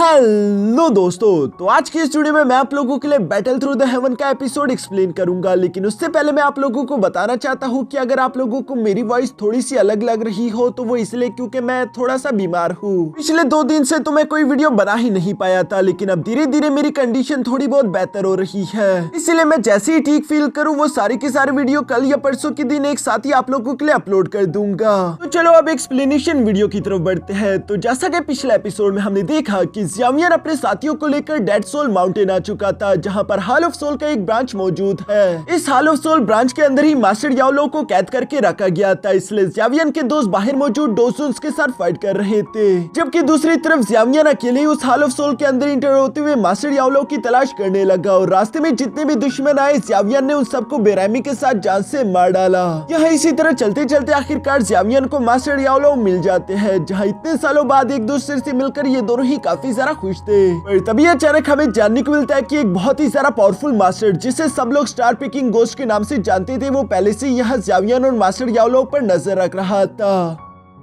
Hello दोस्तों, तो आज की इस वीडियो में मैं आप लोगों के लिए बैटल थ्रू द हेवन का एपिसोड एक्सप्लेन करूंगा। लेकिन उससे पहले मैं आप लोगों को बताना चाहता हूं कि अगर आप लोगों को मेरी वॉइस थोड़ी सी अलग लग रही हो तो वो इसलिए क्योंकि मैं थोड़ा सा बीमार हूं। पिछले 2 दिन से तो मैं कोई वीडियो बना ही नहीं पाया था, लेकिन अब धीरे धीरे मेरी कंडीशन थोड़ी बहुत बेहतर हो रही है। इसलिए मैं जैसे ही ठीक फील करूँ वो सारी की सारी वीडियो कल या परसों के दिन एक साथ ही आप लोगों के लिए अपलोड कर दूंगा। तो चलो अब एक्सप्लेनेशन वीडियो की तरफ बढ़ते हैं। तो जैसा कि पिछले एपिसोड में हमने देखा कि ज़्यावियर अपने साथियों को लेकर डेड सोल माउंटेन आ चुका था, जहां पर हॉल ऑफ सोल का एक ब्रांच मौजूद है। इस हॉल ऑफ सोल ब्रांच के अंदर ही मास्टर याओलो को कैद करके रखा गया था, इसलिए ज़्यावियर के दोस्त बाहर मौजूद डोसुन्स के साथ फाइट कर रहे थे। जबकि दूसरी तरफ ज़्यावियर अकेले उस हॉल ऑफ सोल के अंदर इंटर होते हुए मास्टर याओलो की तलाश करने लगा और रास्ते में जितने भी दुश्मन आए ज़्यावियर ने उन सबको बेरहमी के साथ जान से मार डाला। यह इसी तरह चलते चलते आखिरकार ज़्यावियर को मास्टर याओलो मिल जाते हैं, जहाँ इतने सालों बाद एक दूसरे से मिलकर ये दोनों ही काफी ज्यादा खुश थे। पर तभी अचानक हमें जानने को मिलता है कि एक बहुत ही ज्यादा पावरफुल मास्टर, जिसे सब लोग स्टार पिकिंग गोस्ट के नाम से जानते थे, वो पहले से यहाँ ज़्यावियर और मास्टर याओलो पर नजर रख रहा था।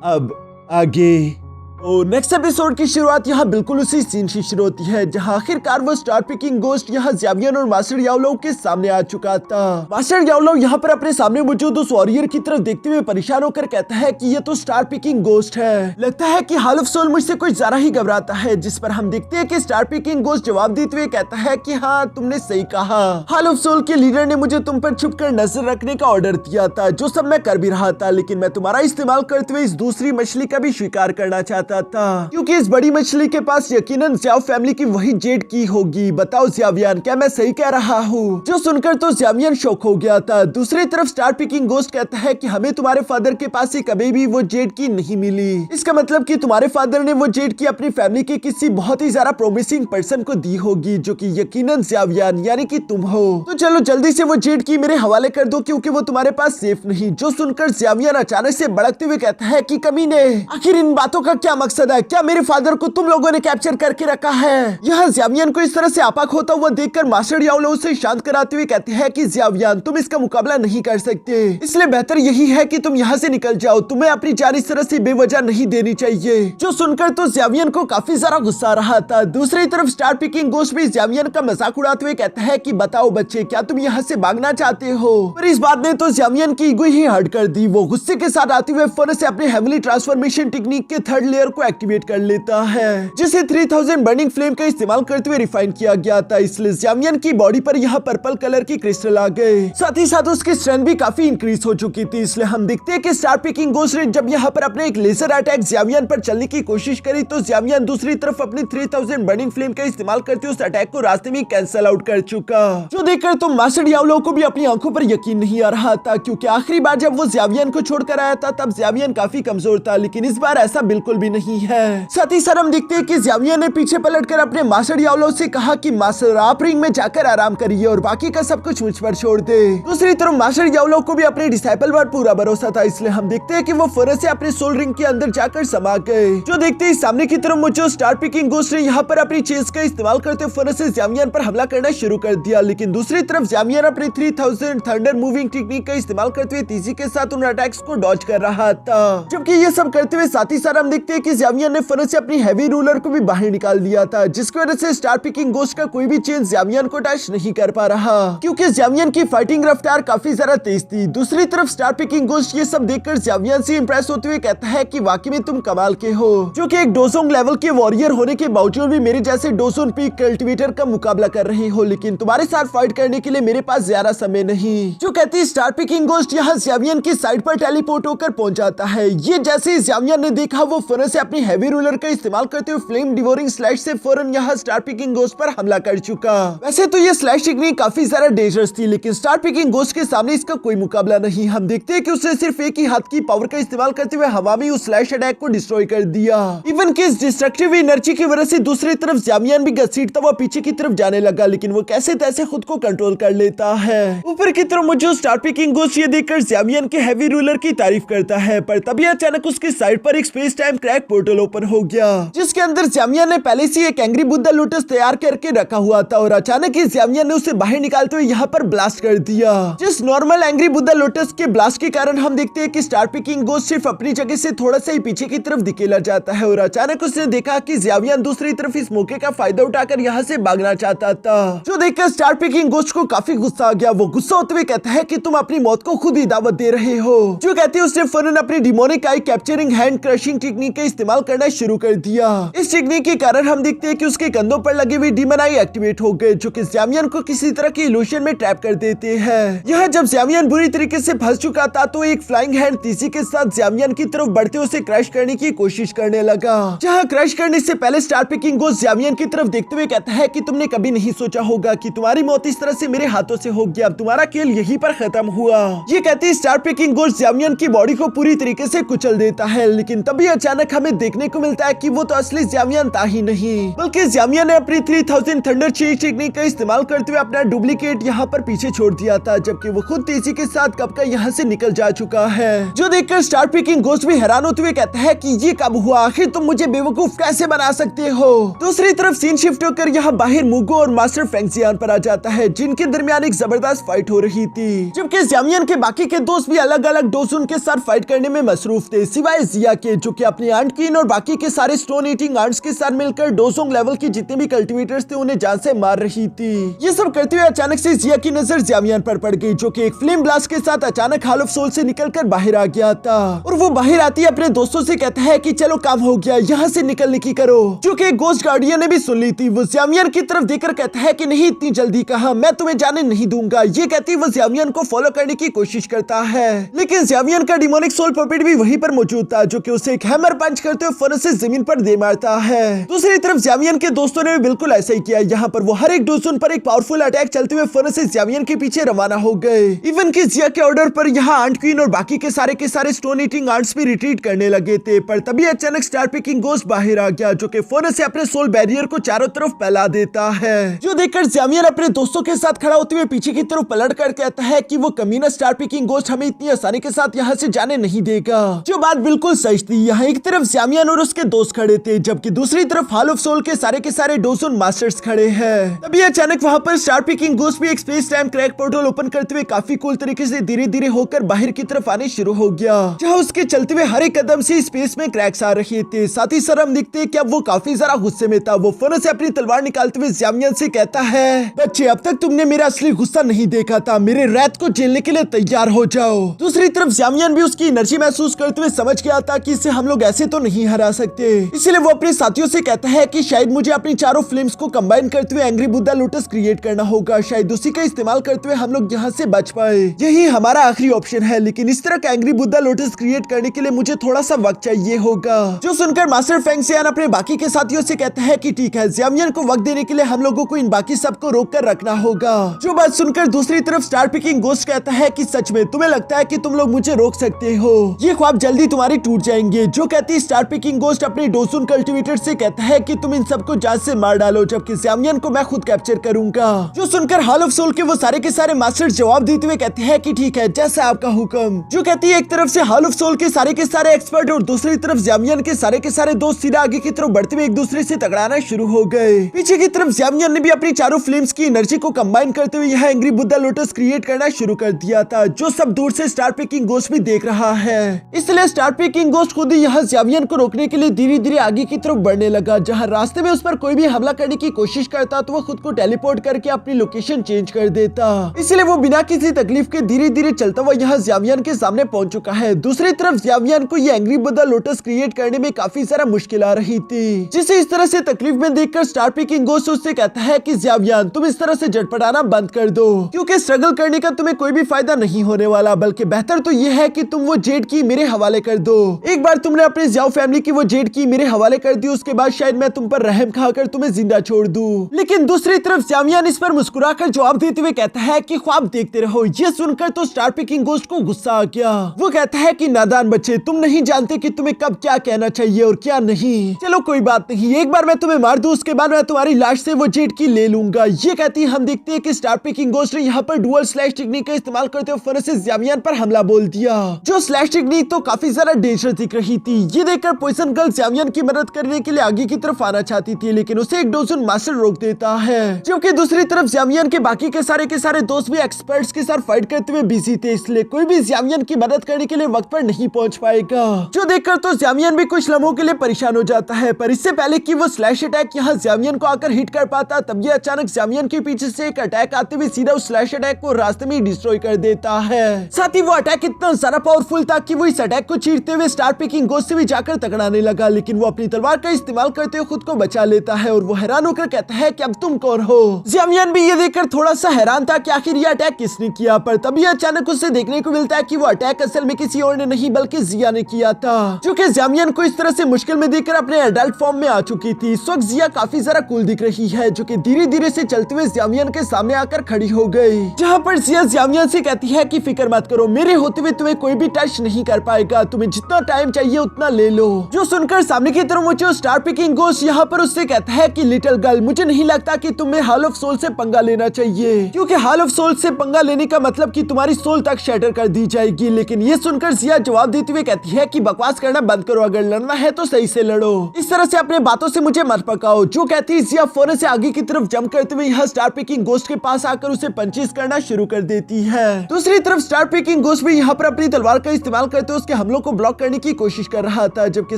अब आगे तो नेक्स्ट एपिसोड की शुरुआत यहाँ बिल्कुल उसी सीन से शुरू होती है, जहाँ आखिरकार वो स्टार पिकिंग गोस्ट यहाँ ज़्यावियर और मास्टर याओलो के सामने आ चुका था। मास्टर याओलो यहाँ पर अपने सामने मौजूद उस वॉरियर की तरफ देखते हुए परेशान होकर कहता है कि ये तो स्टार पिकिंग गोस्ट है। लगता है कि हॉल ऑफ सोल मुझसे कुछ ज्यादा ही घबराता है, जिस पर हम देखते हैं कि स्टार पिकिंग गोस्ट जवाब देते हुए कहता है कि हाँ, तुमने सही कहा। हॉल ऑफ सोल के लीडर ने मुझे तुम पर छुपकर नजर रखने का ऑर्डर दिया था, जो सब मैं कर भी रहा था, लेकिन मैं तुम्हारा इस्तेमाल करते हुए इस दूसरी मछली का भी शिकार करना चाहता था, क्योंकि इस बड़ी मछली के पास यकीनन ज़्याओ फैमिली की वही जेड की होगी। बताओ ज़्यावियर, क्या मैं सही कह रहा हूँ? जो सुनकर तो ज़्यावियर शॉक हो गया था। दूसरी तरफ स्टार पिकिंग गोस्ट कहता है कि हमें तुम्हारे फादर के पास से कभी भी वो जेड की नहीं मिली। इसका मतलब कि तुम्हारे फादर ने वो जेड की अपनी फैमिली के किसी बहुत ही ज्यादा प्रोमिसिंग पर्सन को दी होगी, जो कि यकीनन ज़्यावियर यानी कि तुम हो। तो चलो जल्दी से वो जेड की मेरे हवाले कर दो, क्योंकि वो तुम्हारे पास सेफ नहीं। जो सुनकर ज़्यावियर अचानक से भड़कते हुए कहता है कि कमीने, आखिर इन बातों का क्या मकसद है? क्या मेरे फादर को तुम लोगों ने कैप्चर करके रखा है? यह ज़्यावियर को इस तरह से आपाक होता हुआ देखकर मास्टर याओलो उसे शांत कराते हुए कहते हैं कि ज़्यावियर, तुम इसका मुकाबला नहीं कर सकते, इसलिए बेहतर यही है कि तुम यहाँ से निकल जाओ। तुम्हें अपनी जान इस तरह से बेवजह नहीं देनी चाहिए। जो सुनकर तो ज़्यावियर को काफी ज्यादा गुस्सा आ रहा था। दूसरी तरफ स्टार पिकिंग गोस्ट भी ज़्यावियर का मजाक उड़ाते हुए कहता है कि बताओ बच्चे, क्या तुम यहाँ से भागना चाहते हो? पर इस बात ने तो ज़्यावियर की ईगो ही हर्ट कर दी। वो गुस्से के साथ आते हुए फौरन से अपने हेवनली ट्रांसफॉर्मेशन टेक्निक के 3rd लेयर को एक्टिवेट कर लेता है, जिसे 3000 बर्निंग फ्लेम का इस्तेमाल करते हुए रिफाइन किया गया था। इसलिए ज़्यावियर की बॉडी पर यहाँ पर्पल कलर की क्रिस्टल आ गए। साथ ही साथ उसकी स्ट्रेंथ भी काफी इंक्रीज हो चुकी थी। इसलिए हम देखते हैं कि स्टार पिकिंग गोस्ट ने जब यहाँ पर अपने एक लेजर अटैक ज़्यावियर पर चलने की कोशिश करी, तो ज़्यावियर दूसरी तरफ अपनी 3000 बर्निंग फ्लेम का इस्तेमाल करते उस अटैक को रास्ते में कैंसल आउट कर चुका। जो देखकर तो मास्टर याओलो को भी अपनी आंखों पर यकीन नहीं आ रहा था, क्योंकि आखिरी बार जब वो ज़्यावियर को छोड़कर आया था तब ज़्यावियर काफी कमजोर था, लेकिन इस बार ऐसा बिल्कुल भी नहीं है। साथ ही साथ हम देखते हैं कि ज़्यावियर ने पीछे पलटकर अपने मास्टर याओलो से कहा कि मास्टर, आप रिंग में जाकर आराम करिए और बाकी का सब कुछ मुझ पर छोड़ दे। दूसरी तरफ मास्टर याओलो को भी अपने डिसाइपल पर पूरा भरोसा था, इसलिए हम देखते हैं कि वो फौरन से अपने सोल रिंग के अंदर जाकर समा गए। जो देखते ही सामने की तरफ मुझे स्टार पिकिंग गोस्ट ने यहाँ पर अपनी चेस का इस्तेमाल करते फौरन से ज़्यावियर पर हमला करना शुरू कर दिया, लेकिन दूसरी तरफ ज़्यावियर अपनी 3000 थंडर मूविंग टेक्निक का इस्तेमाल करते हुए तेजी के साथ उन अटैक्स को डॉज कर रहा था। जबकि ये सब करते हुए साथ ही साथ हम देखते हैं कि ज़्यावियर ने फौरन से अपनी हैवी रूलर को भी बाहर निकाल दिया था, जिसकी वजह से स्टार पिकिंग गोस्ट का कोई भी चेन ज़्यावियर को टच नहीं कर पा रहा, क्योंकि ज़्यावियर की फाइटिंग रफ्तार काफी ज्यादा तेज थी। दूसरी तरफ स्टार पिकिंग गोस्ट ये सब देखकर ज़्यावियर से इंप्रेस होते हुए कहता है कि वाकई में तुम कमाल के हो, जो कि एक डोसोंग लेवल के वॉरियर होने के बावजूद भी मेरे जैसे डोसोन पीक कल्टिवेटर का मुकाबला कर रहे हो, लेकिन तुम्हारे साथ फाइट करने के लिए मेरे पास ज्यादा समय नहीं। जो कहती है स्टार पिकिंग गोस्ट यहाँ ज़्यावियर की साइड पर टेलीपोर्ट होकर पहुंच जाता है। ये जैसे ही ज़्यावियर ने देखा, वो फौरन से अपनी हैवी रूलर का इस्तेमाल करते हुए फ्लेम डिवोरिंग स्लैश से फौरन यहाँ स्टार पिकिंग गोस्ट पर हमला कर चुका। वैसे तो ये स्लैश टेक्निक काफी ज्यादा डेंजरस थी, लेकिन स्टार पिकिंग गोस्ट के सामने इसका कोई मुकाबला नहीं। हम देखते हैं कि उसने सिर्फ एक ही हाथ की पावर का इस्तेमाल करते हुए हवा में उस स्लैश अटैक को डिस्ट्रॉय कर दिया। इवन कि इस डिस्ट्रक्टिव एनर्जी की वजह से दूसरी तरफ ज़्यावियर भी घसीटता हुआ पीछे की तरफ जाने लगा, लेकिन वो कैसे तैसे खुद को कंट्रोल कर लेता है। ऊपर की तरफ मुझे स्टार पिकिंग गोस्ट ये देखकर ज़्यावियर के हैवी रूलर की तारीफ करता है, पर तभी अचानक उसकी साइड पर एक space time crack crack portal open हो गया, जिसके अंदर ज़्यामियन ने पहले से एक एंग्री बुद्धा लोटस तैयार करके रखा हुआ था और अचानक ही ज़्यामियन ने उसे बाहर निकालते हुए यहाँ पर ब्लास्ट कर दिया। जिस नॉर्मल एंग्री बुद्धा लोटस के ब्लास्ट के कारण हम देखते हैं कि स्टार पिकिंग गोस्ट सिर्फ अपनी जगह से थोड़ा सा ही पीछे की तरफ धकेला जाता है और अचानक उसने देखा कि ज़्यामियन दूसरी तरफ इस मौके का फायदा उठाकर यहाँ से भागना चाहता था, जो देखकर स्टार पिकिंग गोस्ट को काफी गुस्सा आ गया। वो गुस्सा होते हुए कहता है कि तुम अपनी मौत को खुद ही दावत दे रहे हो। जो कहती है उसने फौरन अपनी डिमोनिक आई कैप्चरिंग हैंड क्रशिंग टेक्निक का इस्तेमाल करना शुरू कर दिया। इस टेक्निक के कारण हम देखते हैं कि उसके कंधों पर लगी हुई डीमन आई एक्टिवेट हो गए, जो कि ज़्यामियन को किसी तरह की इल्यूशन में ट्रैप कर देते हैं। यह जब ज़्यामियन बुरी तरीके से फंस चुका था तो एक फ्लाइंग हैंड तीसी के साथ ज़्यामियन की तरफ बढ़ते उसे क्रैश करने की कोशिश करने लगा। जहाँ क्रैश करने से पहले स्टार पिकिंग गोस्ट ज़्यामियन की तरफ देखते हुए कहता है कि तुमने कभी नहीं सोचा होगा कि तुम्हारी मौत इस तरह से मेरे हाथों से होगी, अब तुम्हारा खेल यहीं पर खत्म हुआ। ये कहती स्टार पिकिंग गोस्ट ज़्यामियन की बॉडी को पूरी तरीके से कुचल देता है, लेकिन तभी अचानक हमें देखने को मिलता है कि वो तो असली ज़्यामियन था ही नहीं, बल्कि ज़्यामियन ने अपनी 3000 थंडर चेज टेक्निक का इस्तेमाल करते हुए अपना डुप्लीकेट यहाँ पर पीछे छोड़ दिया था, जबकि वो खुद तेजी के साथ कब का यहाँ से निकल जा चुका है। जो देखकर स्टार पिकिंग गोस्ट भी हैरान होते हुए कहता है कि ये कब हुआ, आखिर तुम मुझे बेवकूफ कैसे बना सकते हो। दूसरी तरफ सीन शिफ्ट होकर यहाँ बाहर मुगो और मास्टर फेंगजियान पर आ जाता है, जिनके दरमियान एक जबरदस्त फाइट हो रही थी, जबकि ज़्यामियन के बाकी के दोस्त भी अलग अलग डोसुन के साथ फाइट करने में मसरूफ थे, सिवाय जिया के, जो कि अपनी आंट क्वीन और बाकी के सारे स्टोन ईटिंग आंट्स के साथ मिलकर डोसोंग लेवल के जितने भी कल्टीवेटर्स थे उन्हें जान से मार रही थी। ये सब करते हुए अचानक से जिया की नजर ज़्यामियन पर पड़ गई, जो कि एक फ्लेम ब्लास्ट के साथ अचानक हॉल ऑफ सोल से निकलकर बाहर आ गया था, और वो बाहर आती अपने दोस्तों से कहता है कि चलो काम हो गया, यहाँ से निकलने की करो। जो कि गोस्ट गार्डियन ने भी सुन ली थी। वो ज़्यामियन की तरफ देखकर कहता है कि नहीं, इतनी जल्दी कहा, मैं तुम्हें जाने नहीं दूंगा। ये कहती वो ज़्यामियन को फॉलो करने की कोशिश करता है, लेकिन ज़्यामियन का डिमोनिक सोल पपेट भी वहीं पर मौजूद था, जो कि उसे एक हैमर पंच करते हुए फौरन से जमीन पर दे मारता है। दूसरी तरफ ज़्यामियन के दोस्तों ने भी बिल्कुल ऐसा ही किया। यहाँ पर वो हर एक डोसुन पर एक पावरफुल अटैक चलते हुए फौरन से ज़्यामियन के पीछे रवाना हो गए। इवन कि जिया के ऑर्डर पर यहाँ आंट क्वीन और बाकी के सारे स्टोन ईटिंग आंट्स भी रिट्रीट करने लगे थे, पर तभी अचानक स्टार पिकिंग गोस्ट बाहर आ गया, जो कि फौरन से अपने सोल बैरियर को चारों तरफ फैला देता है। जो देखकर ज़्यामियन अपने दोस्तों के साथ खड़ा होते हुए पीछे की तरफ पलट कर कहता है कि वो कमीना स्टार पिकिंग गोस्ट हमें इतनी आसानी के साथ यहाँ से जाने नहीं देगा। जो बात बिल्कुल सच थी। यहाँ एक तरफ ज़्यामियन और उसके दोस्त खड़े थे, जबकि दूसरी तरफ हॉल ऑफ सोल के सारे डोसुन मास्टर्स खड़े हैं। तभी अचानक वहाँ पर स्टार पिकिंग गोस्ट भी एक space time crack portal open करते हुए काफी कूल तरीके से धीरे धीरे होकर बाहर की तरफ आने शुरू हो गया, जहाँ उसके चलते हुए हर एक कदम से स्पेस में क्रैक्स आ रहे थे। साथ ही सर हम दिखते हैं कि अब वो काफी ज्यादा गुस्से में था। वो फौरन से अपनी तलवार निकालते हुए ज़्यामियन से कहता है, बच्चे अब तक तुमने मेरा असली गुस्सा नहीं देखा था, मेरे रैत को झेलने के लिए तैयार हो जाओ। दूसरी तरफ ज़्यामियन भी उसकी एनर्जी महसूस करते हुए समझ गया था कि इसे हम लोग ऐसे तो नहीं हरा सकते, इसलिए वो अपने साथियों से कहता है कि शायद मुझे अपनी चारों फ्लेम्स को कंबाइन करते हुए एंग्री बुद्धा लोटस क्रिएट करना होगा, शायद उसी का इस्तेमाल करते हुए हम लोग यहाँ से बच पाए। यही हमारा आखिरी ऑप्शन है, लेकिन इस तरह का एंग्री बुद्धा लोटस क्रिएट करने के लिए मुझे थोड़ा सा वक्त चाहिए होगा। जो सुनकर मास्टर फेंगजियान अपने बाकी के साथियों से कहता है कि ठीक है, ज़्यामियन को वक्त देने के लिए हम लोगों को इन बाकी सबको रोक कर रखना होगा। जो बात सुनकर दूसरी तरफ स्टार पिकिंग गोस्ट कहता है कि सच में तुम्हें लगता है कि तुम लोग मुझे रोक सकते हो, ये ख्वाब जल्दी तुम्हारे टूट जाएंगे। जो कहती स्टार पिकिंग गोस्ट अपने डोसुन कल्टीवेटर से कहता है कि तुम इन सबको जान से मार डालो, जबकि ज़्यामियन को मैं खुद कैप्चर करूंगा। जो सुनकर हॉल ऑफ सोल के वो सारे के सारे मास्टर्स जवाब देते हुए कहते हैं कि ठीक है, जैसा आपका हुक्म। जो कहती है एक तरफ से हॉल ऑफ सोल के सारे एक्सपर्ट और दूसरी तरफ ज़्यामियन के सारे दोस्त सीधा आगे की तरफ बढ़ते हुए एक दूसरे से टकराना शुरू हो गए। पीछे की तरफ ज़्यामियन ने भी अपनी चारों फ्लेम्स की एनर्जी को कंबाइन करते हुए यह एंग्री बुद्धा लोटस क्रिएट करना शुरू कर दिया था, जो सब दूर से स्टार पिकिंग गोस्ट भी देख रहा है। इसलिए स्टार पिकिंग गोस्ट खुद ही यहाँ ज़्यामियन को रोकने के लिए धीरे धीरे आगे की तरफ बढ़ने लगा। जहाँ रास्ते में उस पर कोई भी हमला करने की कोशिश करता तो वो खुद को टेलीपोर्ट करके अपनी लोकेशन चेंज कर देता। इसलिए वो बिना किसी तकलीफ के धीरे धीरे चलता हुआ यहाँ ज़्यामियन के सामने पहुंच चुका है। दूसरी तरफ ज़्यामियन को ये एंग्री बुद्धा लोटस क्रिएट करने में काफी सारा मुश्किल आ रही थी, जिसे इस तरह से तकलीफ में देखकर स्टार पिकिंग गोस्ट उससे कहता है कि ज़्यामियन तुम इस तरह से झटपटाना बंद कर दो, क्योंकि स्ट्रगल करने का तुम्हें कोई भी फायदा नहीं होने वाला, बल्कि बेहतर तो ये है कि तुम वो जेड की मेरे हवाले कर दो। एक बार तुमने अपने ज़्याओ फैमिली की वो जेड की मेरे हवाले कर दी, उसके बाद शायद मैं तुम पर रहम खाकर तुम्हें जिंदा छोड़ दूं। लेकिन दूसरी तरफ ज़्यामियन इस पर मुस्कुराकर जवाब देते हुए कहता है कि ख्वाब देखते रहो। ये सुनकर तो स्टार पिकिंग गोस्ट को गुस्सा आ गया। वो कहता है कि नादान बच्चे, तुम नहीं जानते कि तुम्हें कब क्या कहना चाहिए और क्या नहीं। चलो कोई बात नहीं, एक बार मैं तुम्हें मार दूं, उसके बाद मैं तुम्हारी लाश से वो जेड की ले लूंगा। ये कहती हम देखते हैं कि स्टार पिकिंग गोस्ट ने यहाँ पर डुअल स्लैश टेक्निक का इस्तेमाल करते हुए फौरन से ज़्यामियन पर हमला बोल दिया। जो स्लैश टेक्निक तो काफी ज्यादा डेंजरस दिख रही थी। ये देखकर पॉइजन गर्ल ज़्यामियन की मदद करने के लिए आगे की तरफ आना चाहती थी, लेकिन उसे एक डोजुन मास्टर रोक देता है। जबकि दूसरी तरफ ज़्यामियन के बाकी के सारे दोस्त भी एक्सपर्ट्स के साथ फाइट करते हुए बिजी थे, इसलिए कोई भी ज़्यामियन की मदद करने के लिए वक्त पर नहीं पहुंच पाएगा। जो देखकर तो ज़्यामियन भी कुछ लम्हों के लिए परेशान हो जाता है, पर इससे पहले कि वो स्लैश अटैक यहाँ ज़्यामियन को आकर हिट कर पाता, तब ये अचानक ज़्यामियन के पीछे से एक अटैक आते हुए सीधा उस स्लैश अटैक को रास्ते में डिस्ट्रॉय कर देता है। साथ ही वो अटैक इतना ज्यादा पावरफुल था कि वो इस अटैक को चीरते हुए स्टार पिकिंग गोस्ट से भी जाकर टकराने लगा, लेकिन वो अपनी तलवार का इस्तेमाल करते हुए खुद को बचा लेता है और वो हैरान होकर कहता है कि अब तुम कौन हो। ज़्यामियन भी ये देखकर थोड़ा सा हैरान था कि आखिर ये अटैक किसने किया, पर तभी अचानक उसे देखने को मिलता है कि वो अटैक असल में किसी और ने नहीं बल्कि जिया ने किया था, जो कि ज़्यामियन को इस तरह से मुश्किल में देखकर अपने एडल्ट फॉर्म में आ चुकी थी। इस वक्त जिया काफी ज्यादा कूल दिख रही है, जो कि धीरे धीरे से चलते हुए ज़्यामियन के सामने आकर खड़ी हो गई, जहाँ पर जिया ज़्यामियन से कहती है कि फिक्र मत करो, मेरे होते हुए तुम्हें कोई भी टच नहीं कर पाएगा, तुम्हें जितना टाइम चाहिए उतना ले लो। जो सुनकर सामने की तरफ मुझे स्टार पिकिंग गोस्ट यहाँ पर उससे कहता है कि लिटिल गर्ल, मुझे नहीं लगता कि तुम्हें हॉल ऑफ सोल से पंगा लेना चाहिए, क्योंकि हॉल ऑफ सोल से पंगा लेने का मतलब कि तुम्हारी सोल तक शैटर कर दी जाएगी। लेकिन ये सुनकर जिया जवाब देते हुए कहती है कि बकवास करना बंद करो, अगर लड़ना है तो सही से लड़ो, इस तरह से अपने बातों से मुझे मत पकाओ। जो कहती है जिया फौरन से आगे की तरफ जंप करते हुए यहाँ स्टार पिकिंग गोस्ट के पास आकर उसे पंचेस करना शुरू कर देती है। दूसरी तरफ स्टार पिकिंग गोस्ट भी यहाँ पर अपनी तलवार का इस्तेमाल करते हुए उसके हमलों को ब्लॉक करने की कोशिश कर रहा था, जबकि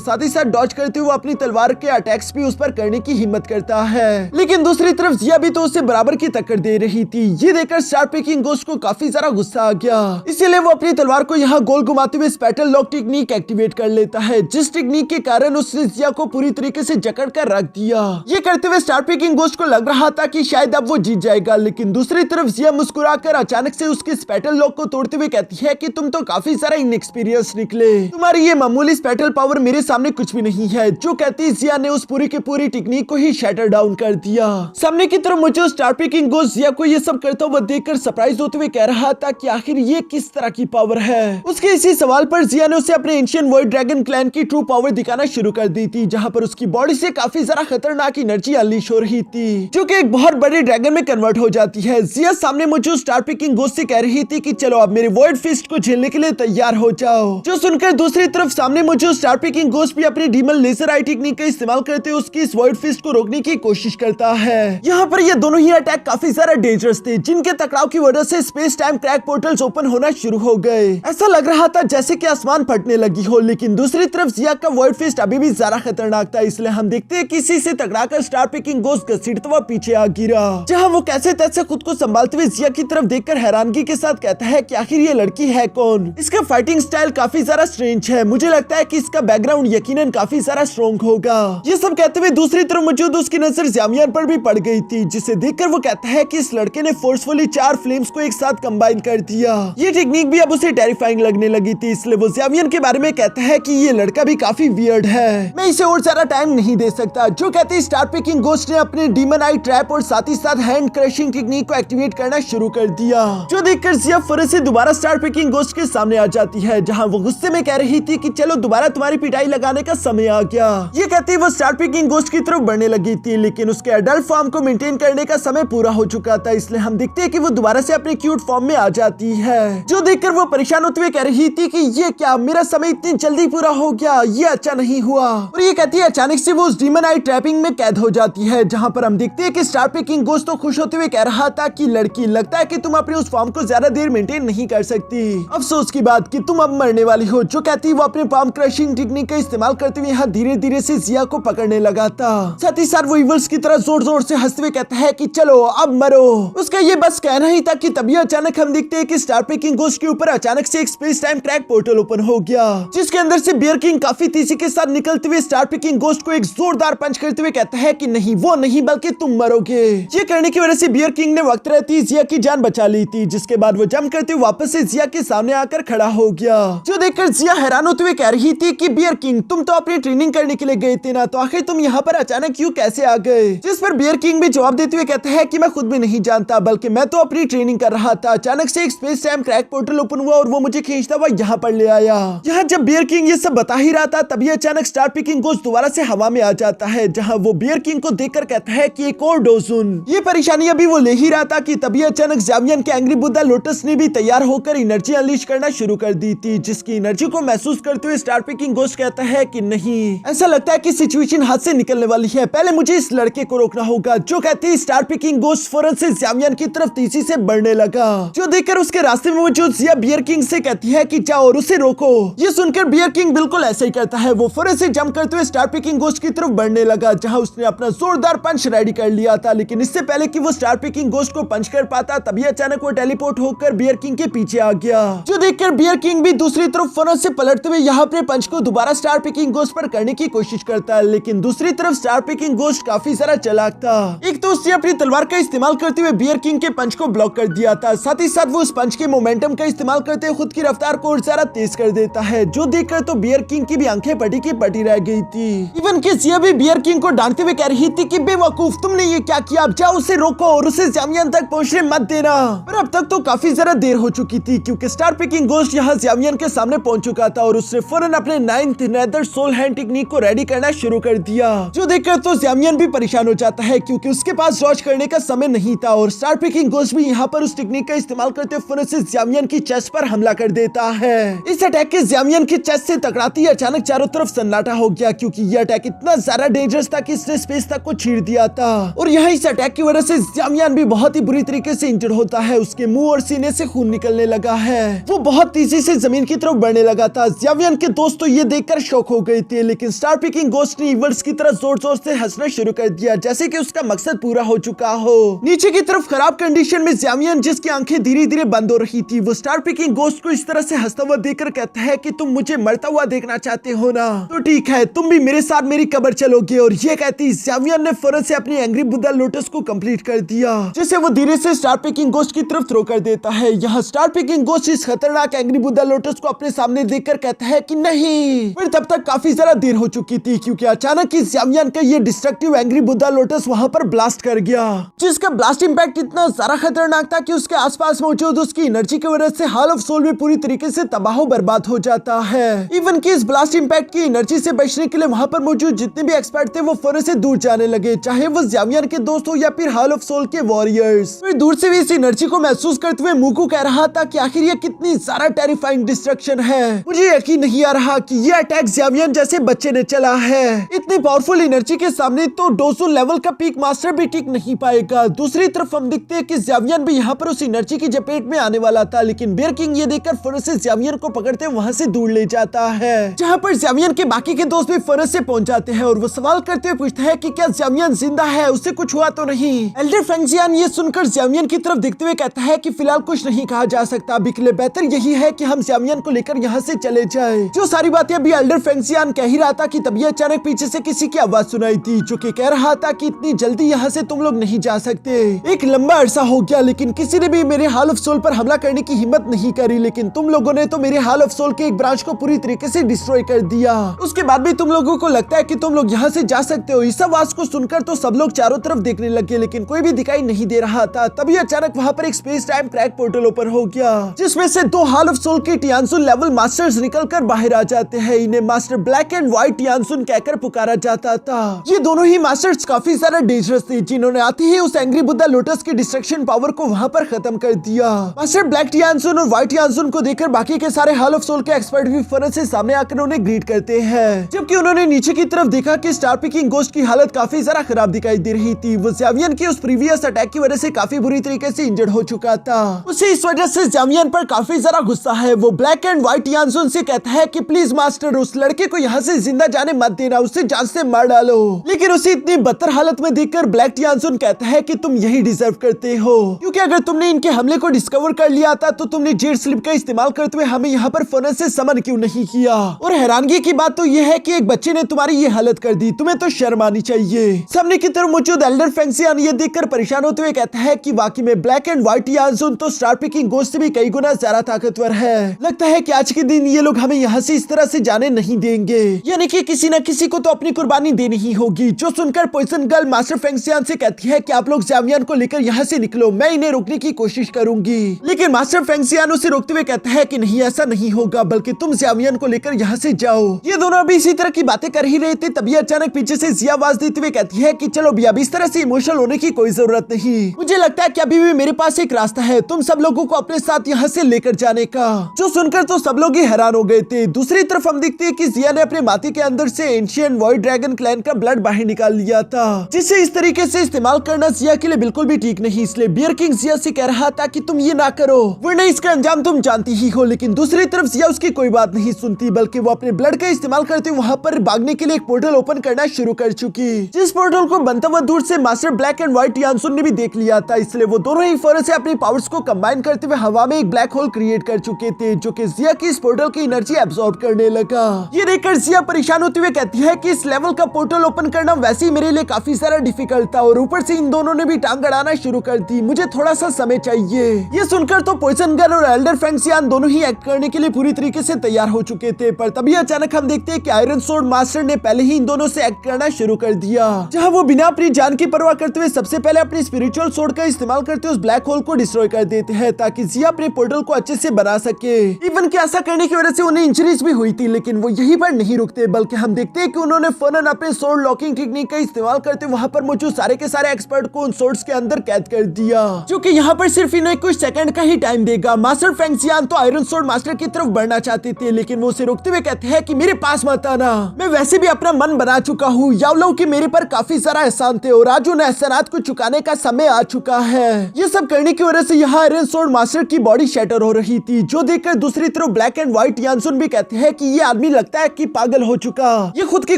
साथ ही साथ डॉज करते हुए अपनी तलवार के अटैक्स भी उस पर करने की हिम्मत करता है। लेकिन दूसरी तरफ जिया भी तो उसे बराबर की टक्कर दे रही थी। ये देखकर स्टार पिकिंग गोस्ट को काफी ज्यादा गुस्सा आ गया, इसीलिए वो अपनी तलवार को यहाँ गोल घुमाते हुए स्पेटल लॉक टेक्निक एक्टिवेट कर लेता है, जिस टेक्निक के कारण उसने जिया को पूरी तरीके से जकड़ कर रख दिया। ये करते हुए स्टार पिकिंग गोस्ट को लग रहा था कि शायद अब वो जीत जाएगा, लेकिन दूसरी तरफ जिया मुस्कुराकर अचानक से उसके स्पेटल लॉक को तोड़ते हुए कहती है कि तुम तो काफी सारा इनएक्सपीरियंस निकले, तुम्हारी ये मामूली स्पेटल पावर मेरे सामने कुछ भी नहीं है। जो कहती जिया ने उस पूरी की पूरी टेक्निक को ही शैटर डाउन कर दिया। सामने की तरफ मुझे स्टार पिकिंग गोस्ट जिया को ये सब करता हुआ देखकर सरप्राइज होते हुए कह रहा था कि आखिर ये किस तरह की पावर है। उसके इसी सवाल पर जिया ने उसे अपने एंशिएंट वॉइड ड्रैगन क्लैन की ट्रू पावर दिखाना शुरू कर दी थी, जहाँ पर उसकी बॉडी से काफी ज्यादा खतरनाक एनर्जी अनलीश हो रही थी, जो कि एक बहुत बड़े ड्रैगन में कन्वर्ट हो जाती है। जिया सामने मुझे स्टार पिकिंग गोस्ट से कह रही थी कि चलो अब मेरे वॉइड फिस्ट को झेलने के लिए तैयार हो जाओ। जो सुनकर दूसरी तरफ सामने मुझे स्टार पिकिंग गोस्ट भी अपनी डीमन लेजर आई टेक्निक का इस्तेमाल करते हुए उसकी इस वॉइड फिस्ट को रोकने की कोशिश करता है। यहाँ पर ये दोनों ही अटैक काफी ज्यादा डेंजरस थे, जिनके टकराव की वजह से space time crack portals open होना शुरू हो गए। ऐसा लग रहा था जैसे कि आसमान फटने लगी हो। लेकिन दूसरी तरफ जिया का वॉइड फिस्ट अभी भी ज्यादा खतरनाक था, इसलिए हम देखते हैं किसी से टकराकर स्टार पिकिंग गोस्ट घसीटता हुआ पीछे आ गिरा, जहाँ वो कैसे तैसे खुद को संभालते हुए जिया की तरफ देखकर हैरानगी के साथ कहता है कि आखिर ये लड़की है कौन। इसका फाइटिंग स्टाइल काफी ज्यादा स्ट्रेंज है, मुझे लगता है कि इसका बैकग्राउंड यकीनन काफी ज्यादा स्ट्रॉन्ग होगा। ये सब कहते हुए दूसरी तरफ मौजूद उसकी नजर ज़्यामियन पर भी पड़ गई थी, जिसे देखकर वो कहता है कि इस लड़के ने फोर्सफुली 4 फ्लेम्स को एक साथ कंबाइन कर दिया। ये टेक्निक भी अब उसे टेरिफाइंग लगने लगी थी, इसलिए वो ज़्यामियन के बारे में कहता है कि ये लड़का भी काफी वियर्ड है, मैं इसे और ज्यादा टाइम नहीं दे सकता। जो कहते स्टार पिकिंग गोस्ट ने अपने डीमन आई ट्रैप और साथ ही साथ हैंड क्रशिंग टेक्निक को एक्टिवेट करना शुरू कर दिया, जो देखकर जिया फौरन से दोबारा स्टार पिकिंग गोस्ट के सामने आ जाती है, जहां वो गुस्से में कह रही थी कि चलो दोबारा तुम्हारी पिटाई लगाने का समय आ गया। ये कहती वो स्टार पिकिंग गोस्ट की तरफ बढ़ने लगी थी, लेकिन उसके एडल्ट फॉर्म को मेंटेन करने का समय पूरा हो चुका था, इसलिए हम देखते हैं कि वो दोबारा से अपने क्यूट फॉर्म में आ जाती है। जो देखकर वो परेशान होते हुए कह रही थी कि ये क्या, मेरा समय इतनी जल्दी पूरा हो गया, ये अच्छा नहीं हुआ। और ये कहती है अचानक से वो उस डीमन आई ट्रैपिंग में कैद हो जाती है, जहां पर हम देखते हैं कि स्टार पिकिंग गोस्ट तो खुश होते हुए कह रहा था कि लड़की, लगता है कि तुम अपने उस फॉर्म को ज्यादा देर मेंटेन नहीं कर सकती, अफसोस की बात कि तुम अब मरने वाली हो। जो कहती वो अपने पाम क्रशिंग टेक्निक का इस्तेमाल करते हुए यहाँ धीरे धीरे से जिया को पकड़ने लगा था। साथ ही साथ वो इवल्स की तरह जोर जोर से हंसते हुए कहता है कि चलो अब मरो। उसका ये बस कहना ही था कि तभी अचानक हम देखते हैं कि स्टार पिकिंग गोस्ट के ऊपर अचानक से एक space time crack portal open हो गया, जिसके अंदर से बियर किंग काफी तेजी के साथ निकलते हुए स्टार पिकिंग गोस्ट को एक जोरदार पंच करते हुए कहता है कि नहीं, वो नहीं बल्कि तुम मरोगे। ये करने की वजह से बियर किंग ने वक्त रहती जिया की जान बचा ली थी, जिसके बाद वो जंप करते हुए वापस से जिया के सामने आकर खड़ा हो गया। जो देखकर जिया हैरान होते हुए कह रही थी कि बियर किंग, तुम तो अपनी ट्रेनिंग करने के लिए गए थे ना, तो आखिर तुम यहाँ पर अचानक क्यों कैसे आ गए। जिस पर बियर किंग भी जवाब देते हुए कहता है कि मैं खुद भी नहीं जानता, बल्कि मैं तो अपनी ट्रेनिंग कर रहा था। अचानक से एक space time crack portal open हुआ और वो मुझे खींचता हुआ यहाँ पर ले आया। यहाँ जब बियर किंग ये सब बता ही रहा था, तभी अचानक स्टार पिकिंग गोस्ट दोबारा से हवा में आ जाता है, जहाँ वो बियर किंग को देखकर कहता है कि एक और डोजुन। ये परेशानी अभी वो ले ही रहा था कि तभी अचानक ज़्यामियन के एंग्री बुद्धा लोटस ने भी तैयार होकर एनर्जी अनलीश करना शुरू कर दी थी, जिसकी एनर्जी को महसूस करते हुए स्टार पिकिंग गोस्ट कहता है कि नहीं, ऐसा लगता है कि सिचुएशन हाथ से निकलने वाली है, पहले मुझे इस लड़के को रोकना होगा। जो कहते ही स्टार पिकिंग गोस्ट फौरन से ज़्यामियन की तरफ तेजी से बढ़ने लगा, जो देखकर उसके रास्ते में मौजूद ज़िया बियर किंग से कहती है कि जाओ और उसे रोको। ये सुनकर बियर किंग बिल्कुल ऐसा ही करता है, वो फौरन से जंप करते हुए स्टार पिकिंग गोस्ट की तरफ बढ़ने लगा, जहां उसने अपना जोरदार पंच रेडी कर लिया था। लेकिन इससे पहले कि वो स्टार पिकिंग गोस्ट को पंच कर पाता, तभी अचानक वो टेलीपोर्ट होकर बियर किंग के पीछे आ गया, जो देखकर बियर किंग भी दूसरी तरफ फौरन से पलटते हुए यहाँ अपने पंच को दोबारा स्टार पिकिंग गोस्ट पर करने की कोशिश करता है। लेकिन दूसरी तरफ स्टार पिकिंग गोस्ट काफी सारा चालाक था, एक तो उसने अपनी तलवार का इस्तेमाल करते हुए बियर किंग के पंच को ब्लॉक कर दिया था, साथ ही साथ वो उस पंच के मोमेंटम का इस्तेमाल करते हुए खुद की रफ्तार को और ज्यादा तेज कर देता है, जो देखकर तो बियर किंग की भी आंखें पटी की पटी रह गई थी। इवन कि ज़िया भी बियर किंग को डांटते हुए कह रही थी कि बेवकूफ, तुमने ये क्या किया, अब जाओ उसे रोको और उसे ज़्यामियन तक पहुंचने मत देना। पर अब तक तो काफी ज्यादा देर हो चुकी थी, क्योंकि स्टार पिकिंग गोस्ट यहाँ ज़्यामियन के सामने पहुंच चुका था और उसने फौरन अपने 9th nether soul hand technique को रेडी करना शुरू कर दिया, जो देखकर तो ज़्यामियन भी परेशान हो जाता है, क्योंकि उसके पास डॉज करने का समय नहीं था। और स्टार पिकिंग गोस्ट भी यहाँ पर उस टेक्निक का इस्तेमाल करते हुए फौरन से ज़्यामियन की चेस्ट पर हमला कर देता है। इस अटैक के ज़्यामियन की चेस्ट से टकराते ही अचानक चारों तरफ सन्नाटा हो गया, क्योंकि यह अटैक इतना ज्यादा डेंजरस था कि इसने स्पेस तक को चीर दिया था। और यहाँ इस अटैक की वजह से ज़्यामियन भी बहुत ही बुरी तरीके से इंजर्ड होता है, उसके मुंह और सीने से खून निकलने लगा है, वो बहुत तेजी से जमीन की तरफ बढ़ने लगा था। ज़्यामियन के दोस्त तो ये देखकर शॉक हो गए थे, लेकिन स्टार पिकिंग गोस्ट ने इवर्स की तरह जोर जोर से हंसना शुरू कर दिया, जैसे कि उसका मकसद पूरा हो चुका हो। नीचे की तरफ खराब कंडीशन में ज़्यामियन, जिसकी आंखें धीरे धीरे बंद हो रही थी, वो स्टार पिकिंग गोस्ट को इस तरह से हंसता हुआ देखकर कहता है कि तुम मुझे मरता हुआ देखना चाहते हो ना, तो ठीक है, तुम भी मेरे साथ मेरी कब्र चलोगे। और ये कहती ज़्यामियन ने फौरन से अपनी एंग्री बुद्धा लोटस को कंप्लीट कर दिया, जिसे वो धीरे से स्टार पिकिंग गोस्ट की तरफ थ्रो कर देता है। यहाँ स्टार पिकिंग गोस्ट इस खतरनाक एंग्री बुद्धा लोटस को अपने सामने देखकर कहता है कि नहीं। फिर तब तक काफी ज्यादा देर हो चुकी थी, क्योंकि अचानक ही ज़्यामियन का ये डिस्ट्रक्टिव एंग्री बुद्धा लोटस वहां पर ब्लास्ट कर गया, जिसका ब्लास्ट इंपैक्ट इतना ज्यादा खतरनाक था कि उसके आसपास मौजूद उसकी एनर्जी की वजह से हॉल ऑफ सोल भी पूरी तरीके से तबाह बर्बाद हो जाता है। इवन कि इस ब्लास्ट इंपैक्ट की एनर्जी से बचने के लिए वहां पर मौजूद जितने भी एक्सपर्ट थे वो फौरन से दूर जाने लगे, चाहे वो ज़्यामियन के दोस्त हो या फिर हॉल ऑफ सोल के वॉरियर्स। फिर दूर से भी इस एनर्जी को महसूस करते हुए मुकू कह रहा था कि आखिर ये कितनी ज्यादा टेरिफाइंग डिस्ट्रक्शन है, मुझे यकीन नहीं आ रहा कि ये अटैक ज़्यामियन जैसे बच्चे ने चला है। इतनी पावरफुल एनर्जी के सामने तो डोजो लेवल का पीक मास्टर भी टिक नहीं पाएगा। दूसरी तरफ हम देखते हैं कि ज़्यामियन भी यहाँ पर उस एनर्जी की चपेट में आने वाला था, लेकिन बियर किंग ये देखकर फौरन से ज़्यामियन को पकड़ते वहां से दूर ले जाता है, जहाँ पर ज़्यामियन के बाकी के दोस्त भी फौरन से पहुंच जाते हैं और वो सवाल करते हुए पूछते हैं कि क्या ज़्यामियन जिंदा है, उसे कुछ हुआ तो नहीं। एल्डर फेंगजियान ये सुनकर ज़्यामियन की तरफ देखते हुए कहता है कि फिलहाल कुछ नहीं कहा जा सकता, अभी के लिए बेहतर यही है कि हम ज़्यामियन को लेकर यहाँ से चले जाए। जो सारी बातें अभी एल्डर फेंगजियान कह ही रहा था कि तभी अचानक पीछे से किसी की आवाज सुनाई थी, जो कि कह रहा था कि इतनी जल्दी यहाँ से तुम लोग नहीं जा सकते। एक लंबा अरसा हो गया, लेकिन किसी ने भी मेरे हॉल ऑफ सोल पर हमला करने की हिम्मत नहीं करी, लेकिन तुम लोगों ने तो मेरे हॉल ऑफ सोल के एक ब्रांच को पूरी तरीके से डिस्ट्रॉय कर दिया। उसके बाद भी तुम लोगों को लगता है कि तुम लोग यहाँ से जा सकते हो। इस आवाज को सुनकर तो सब लोग चारों तरफ देखने लगे, लेकिन कोई भी दिखाई नहीं दे रहा था। तभी अचानक वहाँ पर एक space time crack portal open हो गया, जिसमें से 2 हॉल ऑफ सोल के टियानसुन लेवल मास्टर्स निकलकर बाहर आ जाते हैं। इन्हें मास्टर ब्लैक एंड व्हाइट टियानसुन कहकर पुकारा जाता था। ये दोनों ही मास्टर्स काफी ज्यादा डेंजरस थे, जिन्होंने आते ही उस एंग्री बुद्धा लोटस की डिस्ट्रक्शन पावर को वहाँ पर खत्म कर दिया। मास्टर ब्लैक टियानसुन और व्हाइट टियानसुन को देखकर बाकी के सारे हॉल ऑफ सोल के एक्सपर्ट भी फौरन से सामने आकर उन्हें ग्रीट करते हैं, जबकि उन्होंने नीचे की तरफ देखा कि स्टार पिकिंग गोस्ट की हालत काफी ज्यादा खराब दिखाई दे रही थी। वो ज़्यामियन के उस प्रीवियस अटैक की वजह से काफी बुरी तरीके से इंजर्ड हो चुका था। उसे इस वजह से ज़्यामियन पर काफी ज्यादा गुस्सा है। वो ब्लैक एंड व्हाइट टियानसुन से कहता है कि प्लीज मास्टर, उस लड़के को यहाँ से जिंदा जाने मत देना, उसे जान से मार डालो। लेकिन उसे इतनी बदतर हालत में देखकर ब्लैक टियानसुन कहता है कि तुम यही डिजर्व करते हो, क्योंकि अगर तुमने इनके हमले को डिस्कवर कर लिया था तो तुमने जेट स्लिप का इस्तेमाल करते हुए हमें यहाँ पर फौरन से समन क्यों नहीं किया। और हैरानगी की बात तो यह है कि एक बच्चे ने तुम्हारी ये हालत कर दी, तुम्हें तो शर्म आनी चाहिए। सामने की तरफ मौजूद एल्डर फेंगजियान ये देखकर परेशान होते हुए कहता है कि वाकई में ब्लैक एंड व्हाइट टियानसुन तो स्टार पिकिंग गोस्ट से भी कई गुना ज्यादा ताकतवर है। लगता है कि आज के दिन ये लोग हमें यहाँ से इस तरह से जाने नहीं देंगे, यानी कि किसी न किसी को तो अपनी कुर्बानी देनी ही होगी। जो सुनकर पॉइजन गर्ल मास्टर फेंगजियान फेंगसियान से कहती है कि आप लोग ज़ावियन को लेकर यहाँ से निकलो, मैं इन्हें रोकने की कोशिश करूंगी। लेकिन मास्टर फेंगसियान उसे रोकते हुए कहता है कि नहीं, ऐसा नहीं होगा, बल्कि तुम ज़ावियन को लेकर यहाँ से जाओ। ये दोनों अभी इसी तरह की बातें कर ही रहे थे, तभी अचानक पीछे से जिया आवाज देते हुए कहती है कि चलो भी, अब इस तरह से इमोशनल होने की कोई जरूरत नहीं। मुझे लगता है कि अभी भी मेरे पास एक रास्ता है तुम सब लोगों को अपने साथ यहाँ से लेकर जाने का। जो सुनकर तो सब लोग ही हैरान हो गए थे। दूसरी तरफ हम देखते हैं कि जिया ने अपने माथे के अंदर से एंशियंट वॉइड ड्रैगन क्लैन का ब्लड बाहर निकाल लिया था, जिसे इस तरीके से इस्तेमाल करना जिया के लिए बिल्कुल भी ठीक नहीं। इसलिए बियर किंग जिया से कह रहा था कि तुम ये ना करो, वरना इसका अंजाम तुम जानती ही हो। लेकिन दूसरी तरफ जिया उसकी कोई बात नहीं सुनती, बल्कि वो अपने ब्लड का इस्तेमाल करते वहाँ पर भागने के लिए एक पोर्टल ओपन करना शुरू कर चुकी, जिस पोर्टल को बनता हुआ दूर से मास्टर ब्लैक एंड व्हाइट यानसुन ने भी देख लिया था। इसलिए वो दोनों ही फौरन से अपनी पावर्स को कंबाइन करते हुए हवा में एक ब्लैक होल क्रिएट कर चुके थे, जो कि जिया की इस पोर्टल की एनर्जी एब्सॉर्ब करने लगा। ये देखकर जिया परेशान होते हुए कहती है कि इस लेवल का पोर्टल ओपन करना वैसे ही मेरे लिए काफी सारा डिफिकल्ट था, और ऊपर से इन दोनों ने भी टांग अड़ाना शुरू कर दी, मुझे थोड़ा सा समय चाहिए। ये सुनकर तो पॉइजन गर्ल और एल्डर फेंगसियान दोनों ही एक्ट करने के लिए पूरी तरीके से तैयार हो चुके थे, पर तभी अचानक हम देखते हैं कि आयरन सोर्ड मास्टर ने पहले ही इन दोनों से एक्ट करना शुरू कर दिया, जहां वो बिना अपनी जान की परवाह करते हुए सबसे पहले अपनी स्पिरिचुअल सोर्ड का इस्तेमाल करते उस ब्लैक होल को डिस्ट्रॉय कर देते हैं, ताकि जिया अपने पोर्टल को अच्छे से बना सके। इवन कि ऐसा करने की वजह से उन्हें इंजरीज भी हुई थी, लेकिन वो यहीं पर नहीं रुकते, बल्कि हम देखते हैं कि उन्होंने फौरन अपने सोर्ड लॉकिंग टेक्निक का इस्तेमाल करते वहां पर मौजूद सारे के सारे एक्सपर्ट को उन सोर्ड्स के अंदर कैद कर दिया, जो कि यहाँ पर सिर्फ इन्हें कुछ सेकंड का ही टाइम देगा। मास्टर फेंगसियान तो आयरन सोर्ड मास्टर की तरफ बढ़ना चाहते थे, लेकिन वो उसे रोकते हुए कहते हैं कि मेरे पास मत आना, मैं वैसे भी अपना मन बना चुका हूँ। यावलो की मेरे पर काफी सारा एहसान थे और आज उन एहसानात को चुकाने का समय आ चुका है। ये सब करने की वजह से यहाँ आयरन सोर्ड मास्टर की बॉडी शैटर हो रही थी, जो देखकर दूसरी तरफ ब्लैक एंड व्हाइट यानसुन भी कहते हैं कि ये आदमी लगता है कि पागल हो चुका, ये खुद की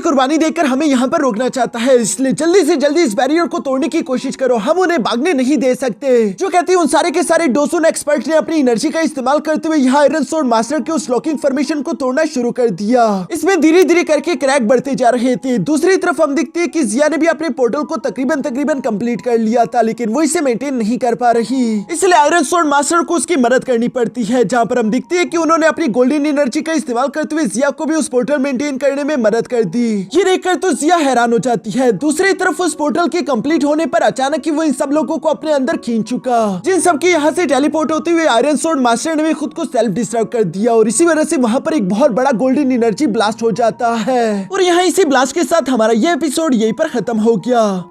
कुर्बानी देकर हमें यहाँ पर रोकना चाहता है, इसलिए जल्दी से जल्दी इस बैरियर को तोड़ने की कोशिश करो, हम उन्हें भागने नहीं दे सकते। जो कहते हैं उन सारे के सारे डोसुन एक्सपर्ट ने अपनी एनर्जी का इस्तेमाल करते हुए यहाँ आयरन सोर्ड मास्टर के उस लॉकिंग फॉर्मेशन को तोड़ना शुरू कर दिया। इसमें धीरे धीरे करके क्रैक बढ़ते जा रहे थे। दूसरी तरफ हम देखते हैं कि जिया ने भी अपने पोर्टल को तकरीबन कंप्लीट कर लिया था, लेकिन वो इसे मेंटेन नहीं कर पा रही, इसलिए आयरन सोर्ड मास्टर को उसकी मदद करनी पड़ती है, जहां पर हम देखते हैं कि उन्होंने अपनी गोल्डन एनर्जी का इस्तेमाल करते हुए जिया को भी उस पोर्टल मेंटेन करने में मदद कर दी। ये देखकर तो जिया हैरान हो जाती है। दूसरी तरफ उस पोर्टल के कंप्लीट होने पर अचानक ही वो इन सब लोगों को अपने अंदर खींच चुका, जिन सबके यहाँ से टेलीपोर्ट होते हुए आयरन सोर्ड मास्टर ने भी खुद को सेल्फ डिस्ट्रॉय कर दिया, और इसी वजह से वहां पर एक बहुत बड़ा गोल्डन एनर्जी ब्लास्ट हो जाता है। और यहाँ इसी ब्लास्ट के साथ हमारा ये एपिसोड यहीं पर खत्म हो गया।